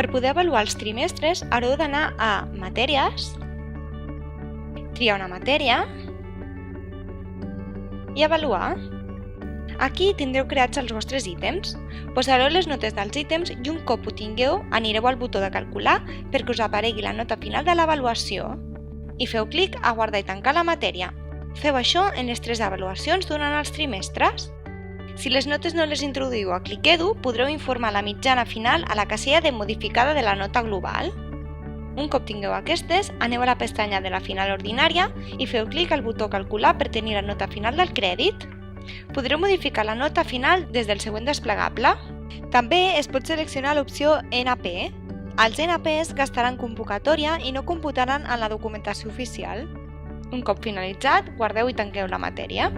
Per poder avaluar els trimestres haureu d'anar a Matèries, triar una matèria i avaluar. Aquí tindreu creats els vostres ítems. Posareu les notes dels ítems i un cop ho tingueu anireu al botó de calcular perquè us aparegui la nota final de l'avaluació i feu clic a guardar i tancar la matèria. Feu això en les 3 avaluacions durant els trimestres. Si les notes no les introduïu a clic Edu, podreu informar la mitjana final a la casella de modificada de la nota global. Un cop tingueu aquestes, aneu a la pestanya de la final ordinària i feu clic al botó calcular per tenir la nota final del crèdit. Podreu modificar la nota final des del següent desplegable. També es pot seleccionar l'opció NP. Els NPs gastaran convocatòria i no computaran en la documentació oficial. Un cop finalitzat, guardeu i tanqueu la matèria.